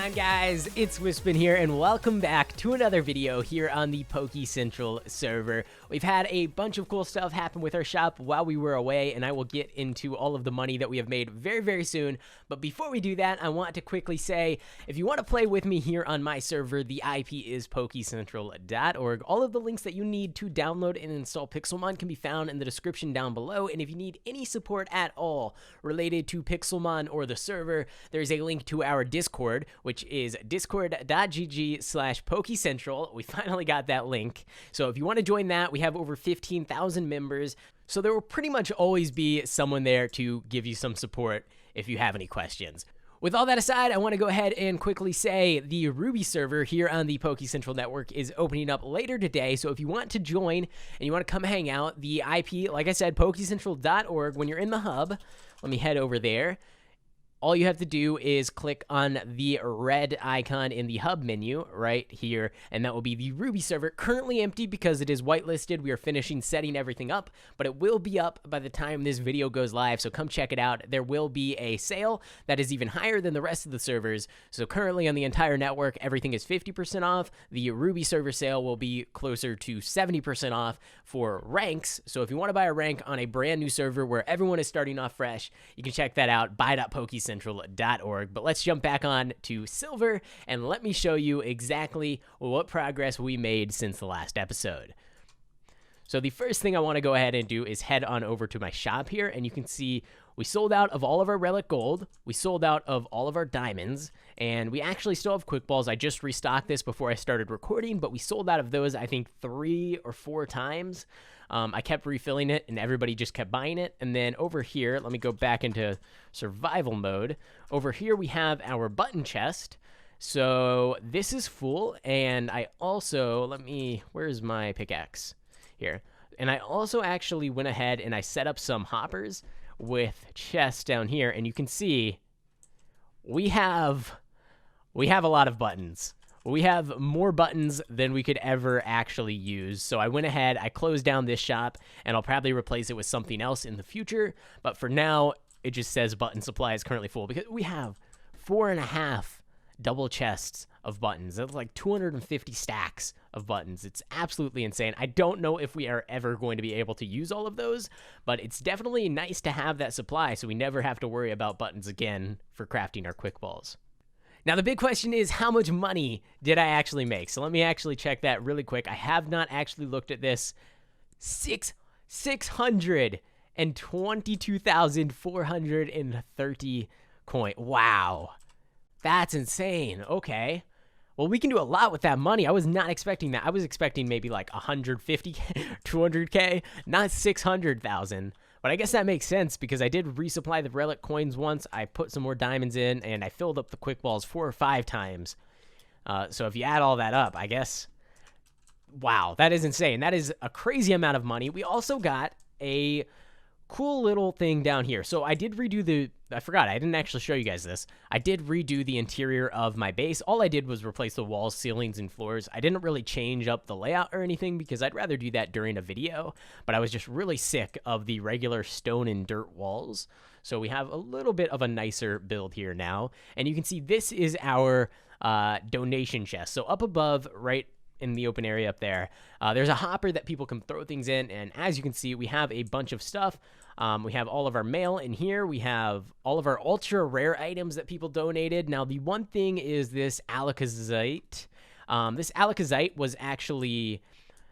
on, guys? It's Wispin here, and welcome back to another video here on the Poke Central server. We've had a bunch of cool stuff happen with our shop while we were away, and I will get into all of the money that we have made very, very soon. But before we do that, I want to quickly say, if you want to play with me here on my server, the IP is pokecentral.org. All of the links that you need to download and install Pixelmon can be found in the description down below, and if you need any support at all related to Pixelmon or the server, there's a link to our Discord, which is discord.gg/pokecentral. We finally got that link. So if you want to join that, we have over 15,000 members. So there will pretty much always be someone there to give you some support if you have any questions. With all that aside, I want to go ahead and quickly say the Ruby server here on the Poke Central Network is opening up later today. So if you want to join and you want to come hang out, the IP, like I said, pokecentral.org, when you're in the hub, let me head over there. All you have to do is click on the red icon in the hub menu right here, and that will be the Ruby server. Currently empty because it is whitelisted. We are finishing setting everything up, but it will be up by the time this video goes live, so come check it out. There will be a sale that is even higher than the rest of the servers. So currently on the entire network, everything is 50% off. The Ruby server sale will be closer to 70% off for ranks. So if you want to buy a rank on a brand new server where everyone is starting off fresh, you can check that out, buy.pokecentral.org. But let's jump back on to silver and let me show you exactly what progress we made since the last episode. So the first thing I want to go ahead and do is head on over to my shop here, and you can see we sold out of all of our relic gold, we sold out of all of our diamonds, and we actually still have quick balls. I just restocked this before I started recording, but we sold out of those I think 3 or 4 times. I kept refilling it, and everybody just kept buying it. And then over here, let me go back into survival mode. Over here, we have our button chest. So this is full, and I also, where's my pickaxe? Here. And I also actually went ahead and I set up some hoppers with chests down here, and you can see we have a lot of buttons. We have more buttons than we could ever actually use. So I went ahead, I closed down this shop, and I'll probably replace it with something else in the future. But for now, it just says button supply is currently full because we have 4.5 double chests of buttons. That's like 250 stacks of buttons. It's absolutely insane. I don't know if we are ever going to be able to use all of those, but it's definitely nice to have that supply so we never have to worry about buttons again for crafting our quick balls. Now, the big question is, how much money did I actually make? So let me actually check that really quick. I have not actually looked at this. 622,430 coin. Wow. That's insane. Okay. Well, we can do a lot with that money. I was not expecting that. I was expecting maybe like 150K, 200K, not 600,000. But I guess that makes sense because I did resupply the relic coins once. I put some more diamonds in, and I filled up the quick balls 4 or 5 times. So if you add all that up, I guess, wow, that is insane. That is a crazy amount of money. We also got a cool little thing down here. So I did redo I forgot, I didn't actually show you guys this. I did redo the interior of my base. All I did was replace the walls, ceilings, and floors. I didn't really change up the layout or anything because I'd rather do that during a video, but I was just really sick of the regular stone and dirt walls. So we have a little bit of a nicer build here now. And you can see this is our donation chest. So up above, right in the open area up there, there's a hopper that people can throw things in, and as you can see, we have a bunch of stuff. We have all of our mail in here. We have all of our ultra rare items that people donated. Now, the one thing is this Alakazite. This Alakazite was actually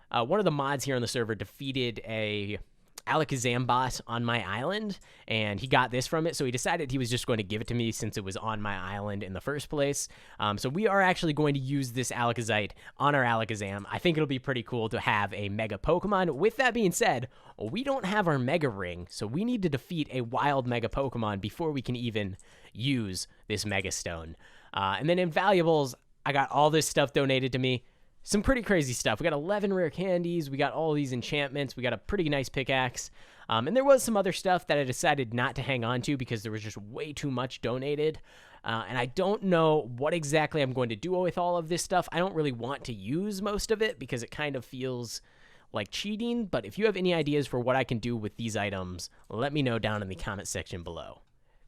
one of the mods here on the server defeated a Alakazam boss on my island, and he got this from it, so he decided he was just going to give it to me since it was on my island in the first place. So we are actually going to use this Alakazite on our Alakazam. I think it'll be pretty cool to have a Mega Pokemon. With that being said, we don't have our Mega Ring, so we need to defeat a wild Mega Pokemon before we can even use this Mega Stone. And then in valuables, I got all this stuff donated to me. Some pretty crazy stuff. We got 11 rare candies. We got all these enchantments. We got a pretty nice pickaxe. And there was some other stuff that I decided not to hang on to because there was just way too much donated. And I don't know what exactly I'm going to do with all of this stuff. I don't really want to use most of it because it kind of feels like cheating. But if you have any ideas for what I can do with these items, let me know down in the comment section below.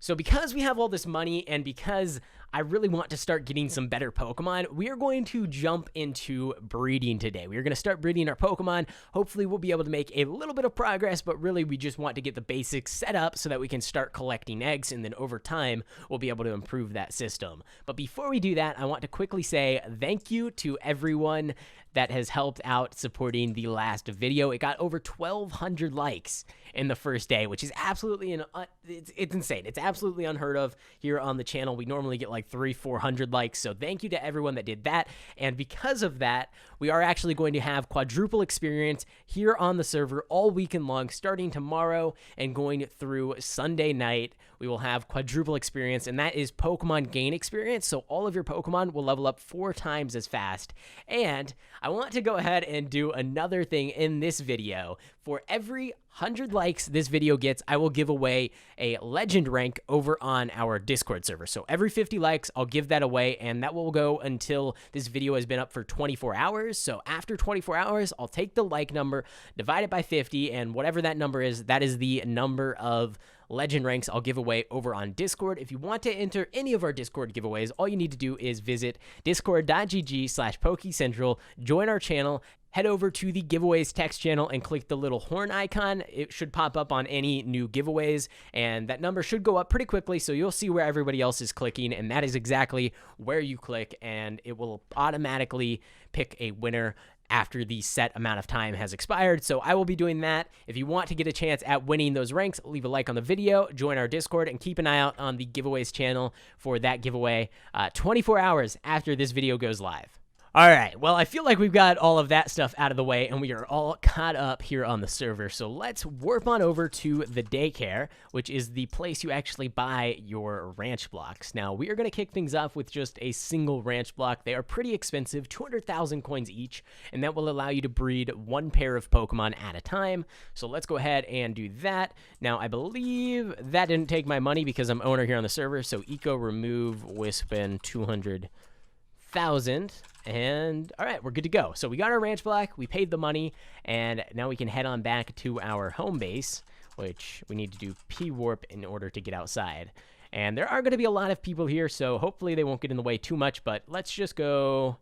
So because we have all this money and because I really want to start getting some better Pokemon, we are going to jump into breeding today. We are going to start breeding our Pokemon. Hopefully we'll be able to make a little bit of progress, but really we just want to get the basics set up so that we can start collecting eggs, and then over time we'll be able to improve that system. But before we do that, I want to quickly say thank you to everyone that has helped out supporting the last video. It got over 1,200 likes in the first day, which is absolutely it's insane. It's absolutely unheard of here on the channel. We normally get like 300-400 likes, so thank you to everyone that did that. And because of that, we are actually going to have quadruple experience here on the server all weekend long, starting tomorrow and going through Sunday night. We will have quadruple experience, and that is Pokemon gain experience. So all of your Pokemon will level up 4 times as fast. And I want to go ahead and do another thing in this video. For every 100 likes this video gets, I will give away a legend rank over on our Discord server. So every 50 likes, I'll give that away, and that will go until this video has been up for 24 hours. So after 24 hours, I'll take the like number, divide it by 50, and whatever that number is, that is the number of legend ranks I'll give away over on Discord. If you want to enter any of our Discord giveaways, all you need to do is visit discord.gg/PokeCentral, join our channel, head over to the giveaways text channel and click the little horn icon. It should pop up on any new giveaways, and that number should go up pretty quickly, so you'll see where everybody else is clicking, and that is exactly where you click, and it will automatically pick a winner after the set amount of time has expired. So I will be doing that. If you want to get a chance at winning those ranks, leave a like on the video, join our Discord, and keep an eye out on the giveaways channel for that giveaway 24 hours after this video goes live. All right, well, I feel like we've got all of that stuff out of the way, and we are all caught up here on the server. So let's warp on over to the daycare, which is the place you actually buy your ranch blocks. Now, we are going to kick things off with just a single ranch block. They are pretty expensive, 200,000 coins each, and that will allow you to breed 1 pair of Pokemon at a time. So let's go ahead and do that. Now, I believe that didn't take my money because I'm owner here on the server, so eco remove Wispin 200,000. And all right, we're good to go. So we got our ranch block, we paid the money, and now we can head on back to our home base, which we need to do P-Warp in order to get outside. And there are going to be a lot of people here, so hopefully they won't get in the way too much, but let's just go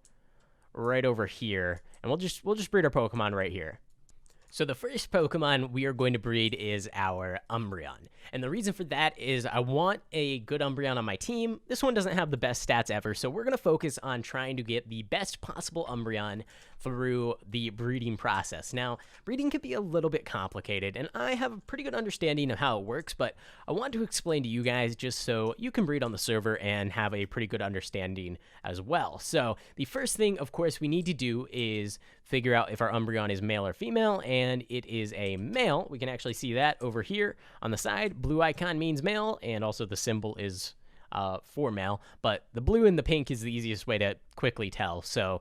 right over here, and we'll just breed our Pokemon right here. So the first Pokemon we are going to breed is our Umbreon. And the reason for that is I want a good Umbreon on my team. This one doesn't have the best stats ever, so we're going to focus on trying to get the best possible Umbreon through the breeding process. Now, breeding can be a little bit complicated, and I have a pretty good understanding of how it works, but I want to explain to you guys just so you can breed on the server and have a pretty good understanding as well. So the first thing, of course, we need to do is figure out if our Umbreon is male or female, and it is a male. We can actually see that over here on the side. Blue icon means male, and also the symbol is for male, but the blue and the pink is the easiest way to quickly tell. So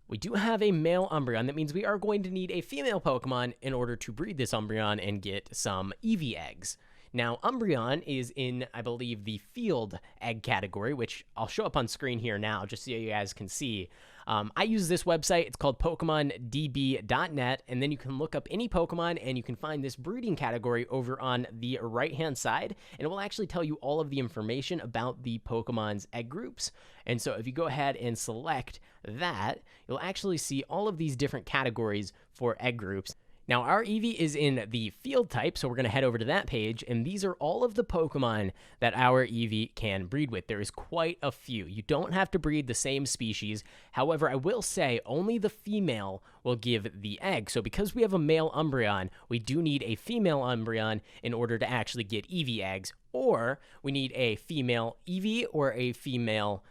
we do have a male Umbreon. That means we are going to need a female Pokemon in order to breed this Umbreon and get some Eevee eggs. Now, Umbreon is in, I believe, the field egg category, which I'll show up on screen here now just so you guys can see. I use this website. It's called PokemonDB.net, and then you can look up any Pokemon, and you can find this breeding category over on the right-hand side, and it will actually tell you all of the information about the Pokemon's egg groups. And so if you go ahead and select that, you'll actually see all of these different categories for egg groups. Now, our Eevee is in the field type, so we're going to head over to that page, and these are all of the Pokemon that our Eevee can breed with. There is quite a few. You don't have to breed the same species. However, I will say only the female will give the egg. So because we have a male Umbreon, we do need a female Umbreon in order to actually get Eevee eggs, or we need a female Eevee or a female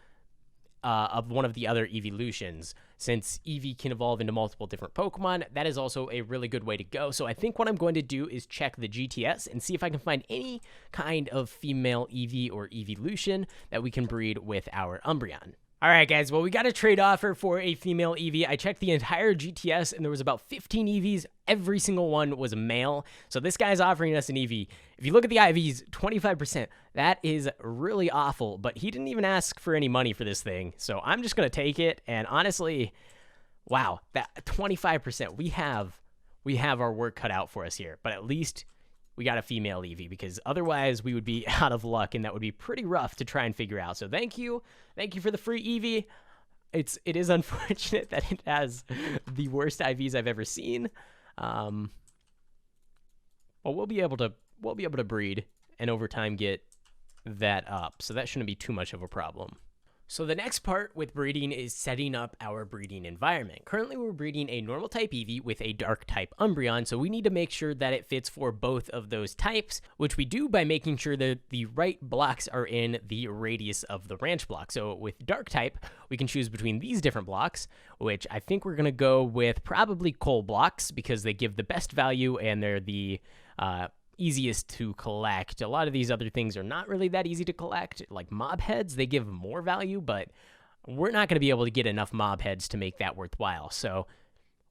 of one of the other evolutions. Since Eevee can evolve into multiple different Pokemon, that is also a really good way to go. So I think what I'm going to do is check the GTS and see if I can find any kind of female Eevee or evolution that we can breed with our Umbreon. All right, guys, well, we got a trade offer for a female Eevee. I checked the entire GTS, and there was about 15 Eevees. Every single one was a male. So this guy's offering us an Eevee. If you look at the IVs, 25%. That is really awful, but he didn't even ask for any money for this thing. So I'm just going to take it, and honestly, wow, that 25%. We have our work cut out for us here, but at least we got a female Eevee, because otherwise we would be out of luck, and that would be pretty rough to try and figure out. So thank you for the free Eevee. It is unfortunate that it has the worst IVs I've ever seen. Well, we'll be able to breed and over time get that up, so that shouldn't be too much of a problem. So the next part with breeding is setting up our breeding environment. Currently, we're breeding a normal type Eevee with a dark type Umbreon, so we need to make sure that it fits for both of those types, which we do by making sure that the right blocks are in the radius of the ranch block. So with dark type, we can choose between these different blocks, which I think we're going to go with probably coal blocks because they give the best value and they're the easiest to collect. A lot of these other things are not really that easy to collect. Like mob heads, they give more value, but we're not going to be able to get enough mob heads to make that worthwhile. So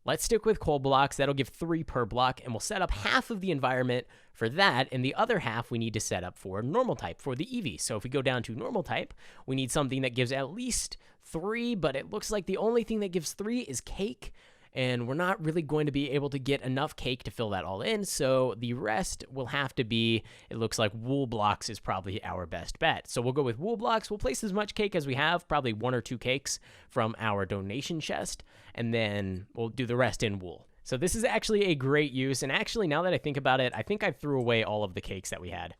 let's stick with coal blocks. That'll give 3 per block, and we'll set up half of the environment for that, and the other half we need to set up for normal type, for the Eevee. So if we go down to normal type, we need something that gives at least 3, but it looks like the only thing that gives 3 is cake, and we're not really going to be able to get enough cake to fill that all in, so the rest will have to be, it looks like wool blocks is probably our best bet. So we'll go with wool blocks. We'll place as much cake as we have, probably 1 or 2 cakes from our donation chest, and then we'll do the rest in wool. So this is actually a great use, and actually, now that I think about it, I think I threw away all of the cakes that we had.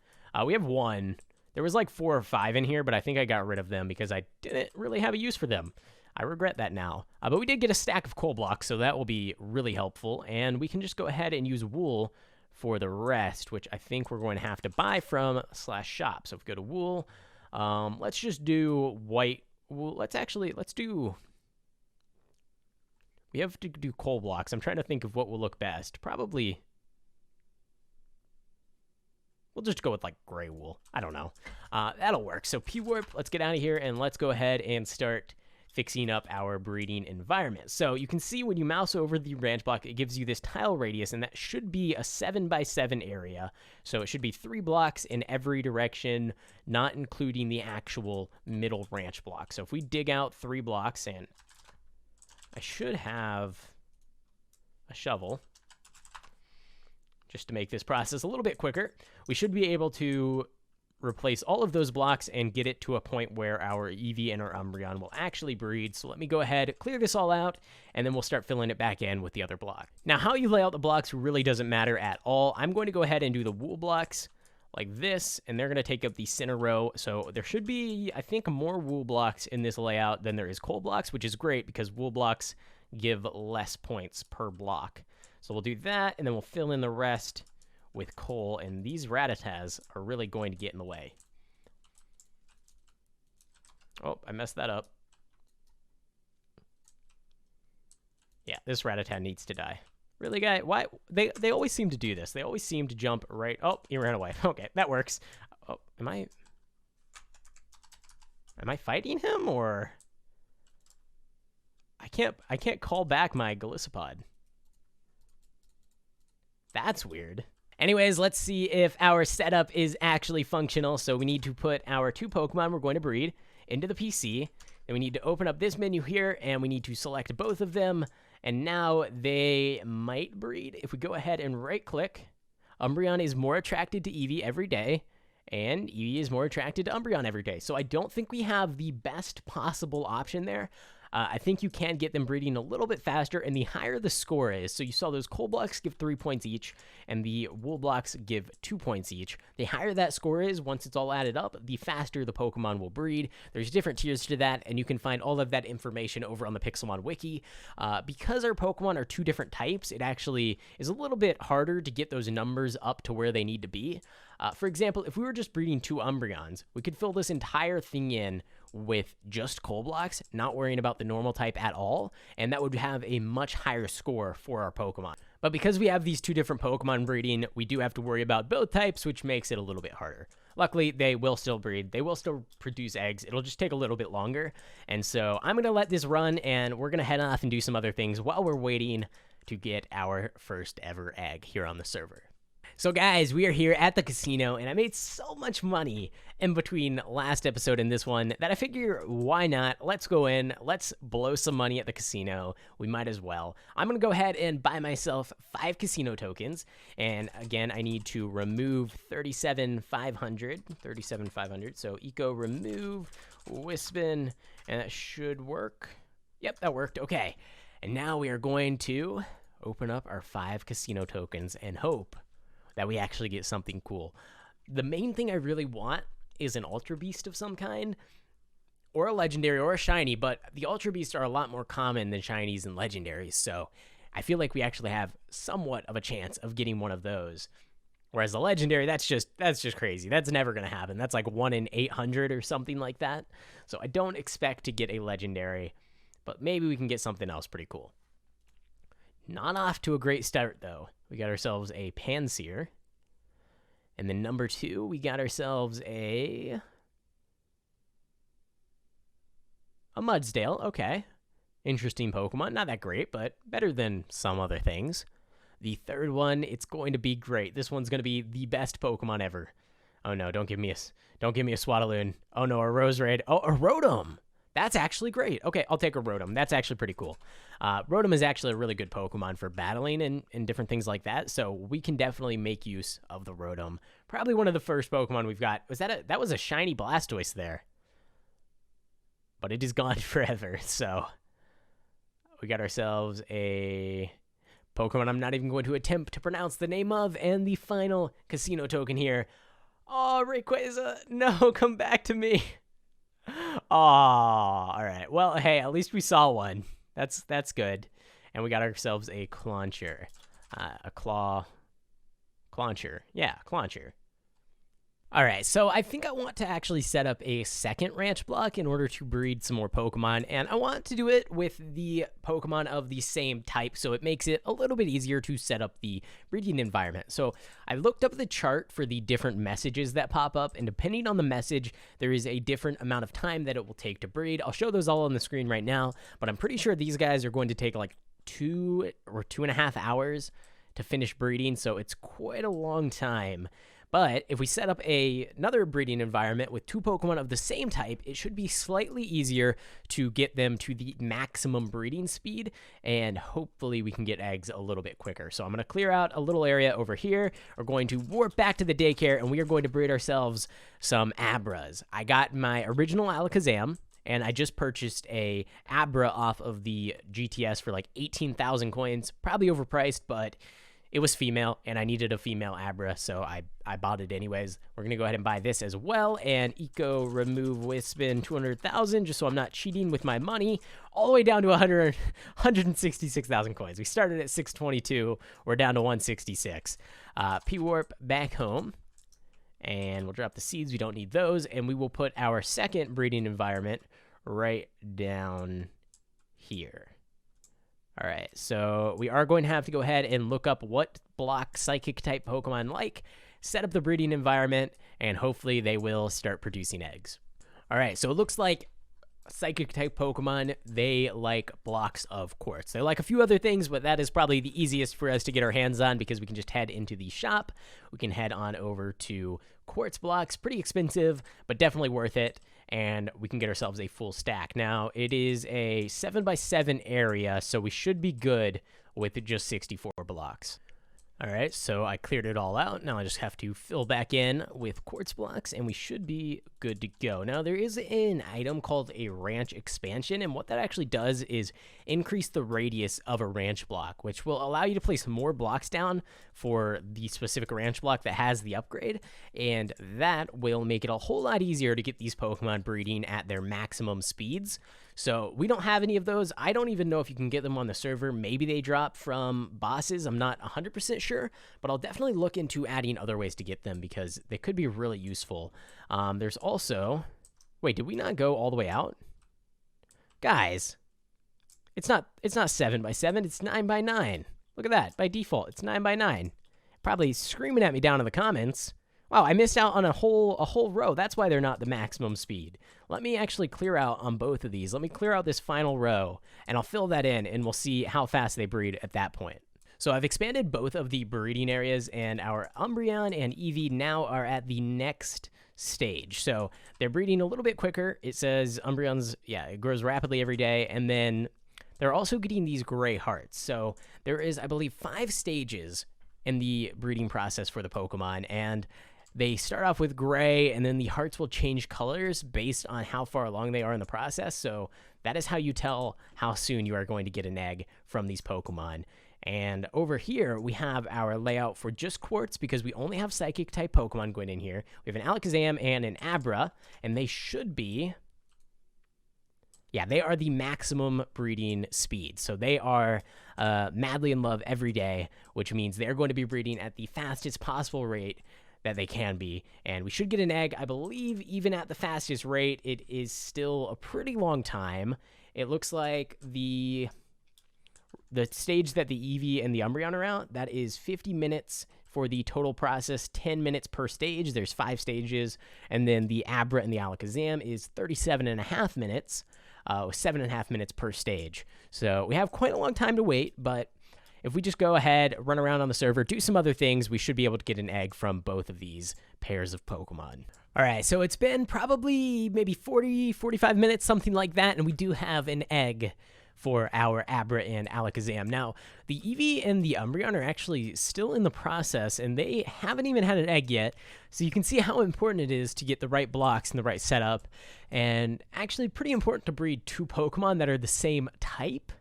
We have 1. There was like 4 or 5 in here, but I think I got rid of them because I didn't really have a use for them. I regret that now. But we did get a stack of coal blocks, so that will be really helpful. And we can just go ahead and use wool for the rest, which I think we're going to have to buy from /shop. So if we go to wool, let's just do white wool. Let's do... We have to do coal blocks. I'm trying to think of what will look best. Probably... We'll just go with like gray wool. I don't know. That'll work. So P-Warp, let's get out of here and let's go ahead and start fixing up our breeding environment. So you can see when you mouse over the ranch block, it gives you this tile radius, and that should be a 7x7 area. So it should be 3 blocks in every direction, not including the actual middle ranch block. So if we dig out 3 blocks, and I should have a shovel just to make this process a little bit quicker, we should be able to replace all of those blocks and get it to a point where our Eevee and our Umbreon will actually breed. So let me go ahead, clear this all out, and then we'll start filling it back in with the other block. Now, how you lay out the blocks really doesn't matter at all. I'm going to go ahead and do the wool blocks like this, and they're going to take up the center row. So there should be, I think, more wool blocks in this layout than there is coal blocks, which is great because wool blocks give less points per block. So we'll do that, and then we'll fill in the rest with coal, and these Rattatas are really going to get in the way. Oh, I messed that up. Yeah, this Rattata needs to die. Really, guy? Why? They always seem to do this. They always seem to jump right... Oh, he ran away. Okay, that works. Oh, am I fighting him, or... I can't call back my Golisopod. That's weird. Anyways, let's see if our setup is actually functional. So we need to put our 2 Pokemon we're going to breed into the PC. Then we need to open up this menu here, and we need to select both of them. And now they might breed. If we go ahead and right-click, Umbreon is more attracted to Eevee every day, and Eevee is more attracted to Umbreon every day. So I don't think we have the best possible option there. I think you can get them breeding a little bit faster, and the higher the score is, so you saw those coal blocks give 3 points each, and the wool blocks give 2 points each. The higher that score is, once it's all added up, the faster the Pokemon will breed. There's different tiers to that, and you can find all of that information over on the Pixelmon wiki. Because our Pokemon are 2 different types, it actually is a little bit harder to get those numbers up to where they need to be. For example, if we were just breeding 2 Umbreons, we could fill this entire thing in with just coal blocks, not worrying about the normal type at all, and that would have a much higher score for our Pokemon. But because we have these 2 different Pokemon breeding, we do have to worry about both types, which makes it a little bit harder. Luckily, they will still breed. They will still produce eggs. It'll just take a little bit longer. And so I'm going to let this run, and we're going to head off and do some other things while we're waiting to get our first ever egg here on the server. So guys, we are here at the casino, and I made so much money in between last episode and this one that I figure, why not? Let's go in, let's blow some money at the casino. We might as well. I'm gonna go ahead and buy myself 5 casino tokens, and again, I need to remove 37,500. So eco remove, Wispin, and that should work. Yep, that worked. Okay, and now we are going to open up our 5 casino tokens and hope that we actually get something cool. The main thing I really want is an Ultra Beast of some kind, or a Legendary, or a Shiny, but the Ultra Beasts are a lot more common than Shinies and Legendaries, so I feel like we actually have somewhat of a chance of getting one of those. Whereas the Legendary, that's just crazy. That's never going to happen. That's like 1 in 800 or something like that. So I don't expect to get a Legendary, but maybe we can get something else pretty cool. Not off to a great start, though. We got ourselves a Pansear. And then number 2, we got ourselves a Mudsdale. Okay. Interesting Pokemon. Not that great, but better than some other things. The third one, it's going to be great. This one's going to be the best Pokemon ever. Oh no, don't give me a Swadloon. Oh no, a Roserade. Oh, a Rotom. That's actually great. Okay, I'll take a Rotom. That's actually pretty cool. Rotom is actually a really good Pokemon for battling and different things like that, so we can definitely make use of the Rotom. Probably one of the first Pokemon we've got. That was a shiny Blastoise there. But it is gone forever, so we got ourselves a Pokemon I'm not even going to attempt to pronounce the name of, and the final casino token here. Oh, Rayquaza, no, come back to me. Oh, all right. Well, hey, at least we saw one. That's good. And we got ourselves a Clauncher. Clauncher. Yeah, Clauncher. All right, so I think I want to actually set up a second ranch block in order to breed some more Pokemon, and I want to do it with the Pokemon of the same type, so it makes it a little bit easier to set up the breeding environment. So I looked up the chart for the different messages that pop up, and depending on the message, there is a different amount of time that it will take to breed. I'll show those all on the screen right now, but I'm pretty sure these guys are going to take like 2 or 2.5 hours to finish breeding, so it's quite a long time. But if we set up another breeding environment with 2 Pokemon of the same type, it should be slightly easier to get them to the maximum breeding speed, and hopefully we can get eggs a little bit quicker. So I'm going to clear out a little area over here. We're going to warp back to the daycare, and we are going to breed ourselves some Abras. I got my original Alakazam, and I just purchased a Abra off of the GTS for like 18,000 coins. Probably overpriced, but it was female, and I needed a female Abra, so I bought it anyways. We're going to go ahead and buy this as well, and eco remove Wispin 200,000, just so I'm not cheating with my money, all the way down to 166,000 coins. We started at 622. We're down to 166. P-Warp back home, and we'll drop the seeds. We don't need those, and we will put our second breeding environment right down here. All right, so we are going to have to go ahead and look up what block Psychic-type Pokemon like, set up the breeding environment, and hopefully they will start producing eggs. All right, so it looks like Psychic-type Pokemon, they like blocks of quartz. They like a few other things, but that is probably the easiest for us to get our hands on because we can just head into the shop. We can head on over to quartz blocks. Pretty expensive, but definitely worth it. And we can get ourselves a full stack. Now, it is a 7x7 area, so we should be good with just 64 blocks. All right, so I cleared it all out. Now I just have to fill back in with quartz blocks, and we should be good to go. Now, there is an item called a ranch expansion, and what that actually does is increase the radius of a ranch block, which will allow you to place more blocks down for the specific ranch block that has the upgrade, and that will make it a whole lot easier to get these Pokemon breeding at their maximum speeds. So we don't have any of those. I don't even know if you can get them on the server. Maybe they drop from bosses. I'm not 100% sure, but I'll definitely look into adding other ways to get them because they could be really useful. There's also... Wait, did we not go all the way out? Guys, it's not 7x7, it's 9x9. Look at that. By default, it's 9x9. Probably screaming at me down in the comments. Wow, I missed out on a whole row. That's why they're not the maximum speed. Let me actually clear out on both of these. Let me clear out this final row, and I'll fill that in, and we'll see how fast they breed at that point. So I've expanded both of the breeding areas, and our Umbreon and Eevee now are at the next stage. So they're breeding a little bit quicker. It says Umbreon's, it grows rapidly every day, and then they're also getting these gray hearts. So there is, I believe, 5 stages in the breeding process for the Pokemon, and they start off with gray, and then the hearts will change colors based on how far along they are in the process. So that is how you tell how soon you are going to get an egg from these Pokemon. And over here, we have our layout for just Quartz, because we only have Psychic-type Pokemon going in here. We have an Alakazam and an Abra, and they should be... yeah, they are the maximum breeding speed. So they are madly in love every day, which means they're going to be breeding at the fastest possible rate that they can be. And we should get an egg, I believe, even at the fastest rate. It is still a pretty long time. It looks like the stage that the Eevee and the Umbreon are out, that is 50 minutes for the total process, 10 minutes per stage. There's 5 stages. And then the Abra and the Alakazam is 37.5 minutes. 7.5 minutes per stage. So we have quite a long time to wait, but if we just go ahead, run around on the server, do some other things, we should be able to get an egg from both of these pairs of Pokemon. All right, so it's been probably maybe 40, 45 minutes, something like that, and we do have an egg for our Abra and Alakazam. Now, the Eevee and the Umbreon are actually still in the process, and they haven't even had an egg yet, so you can see how important it is to get the right blocks and the right setup, and actually pretty important to breed 2 Pokemon that are the same type,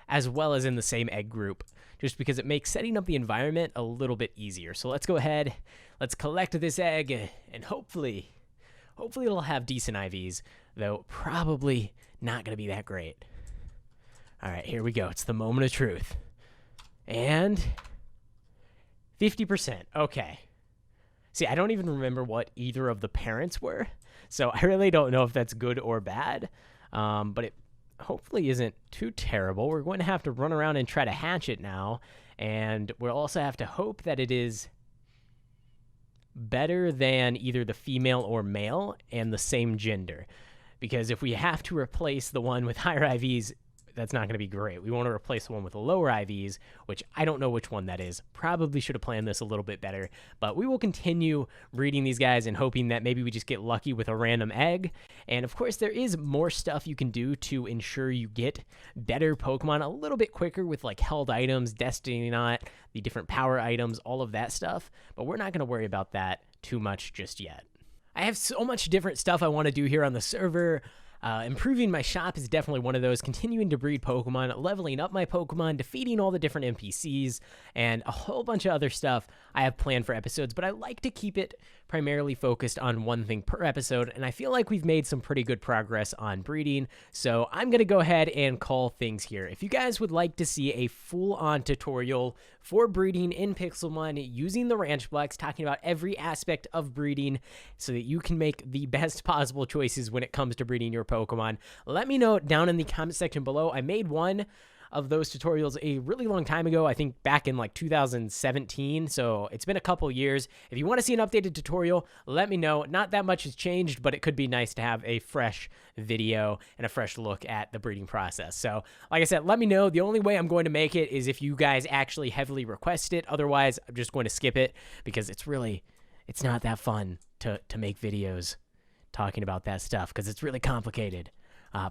as well as in the same egg group, just because it makes setting up the environment a little bit easier. So let's go ahead, let's collect this egg, and hopefully it'll have decent IVs, though probably not going to be that great. All right, here we go. It's the moment of truth. And 50%. Okay. See, I don't even remember what either of the parents were, so I really don't know if that's good or bad, but it hopefully isn't too terrible. We're going to have to run around and try to hatch it now, and we'll also have to hope that it is better than either the female or male and the same gender, because if we have to replace the one with higher IVs, that's not going to be great. We want to replace the one with the lower IVs, which I don't know which one that is. Probably should have planned this a little bit better, but we will continue breeding these guys and hoping that maybe we just get lucky with a random egg. And of course, there is more stuff you can do to ensure you get better Pokemon a little bit quicker with like held items, Destiny Knot, the different power items, all of that stuff, but we're not going to worry about that too much just yet. I have so much different stuff I want to do here on the server. Improving my shop is definitely one of those, continuing to breed Pokemon, leveling up my Pokemon, defeating all the different NPCs, and a whole bunch of other stuff I have planned for episodes, but I like to keep it primarily focused on one thing per episode, and I feel like we've made some pretty good progress on breeding, so I'm going to go ahead and call things here. If you guys would like to see a full-on tutorial for breeding in Pixelmon using the ranch blocks, talking about every aspect of breeding so that you can make the best possible choices when it comes to breeding your Pokemon, let me know down in the comment section below. I made one of those tutorials a really long time ago, I think back in like 2017, so it's been a couple years. If you want to see an updated tutorial, let me know. Not that much has changed, but it could be nice to have a fresh video and a fresh look at the breeding process. So like I said, let me know. The only way I'm going to make it is if you guys actually heavily request it. Otherwise, I'm just going to skip it because it's not that fun to make videos talking about that stuff because it's really complicated.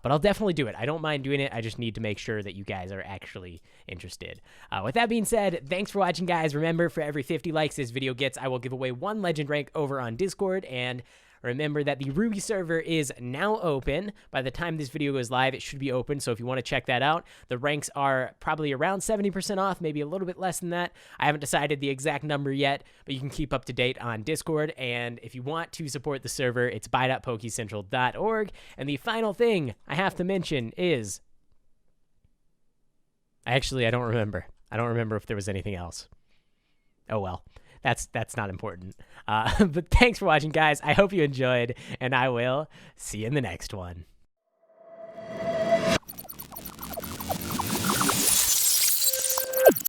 But I'll definitely do it. I don't mind doing it. I just need to make sure that you guys are actually interested. With that being said, thanks for watching, guys. Remember, for every 50 likes this video gets, I will give away 1 legend rank over on Discord. And remember that the Ruby server is now open. By the time this video goes live, it should be open. So if you want to check that out, the ranks are probably around 70% off, maybe a little bit less than that. I haven't decided the exact number yet, but you can keep up to date on Discord. And if you want to support the server, it's buy.pokecentral.org. And the final thing I have to mention is... I don't remember. I don't remember if there was anything else. Oh, well. That's not important. But thanks for watching, guys. I hope you enjoyed, and I will see you in the next one.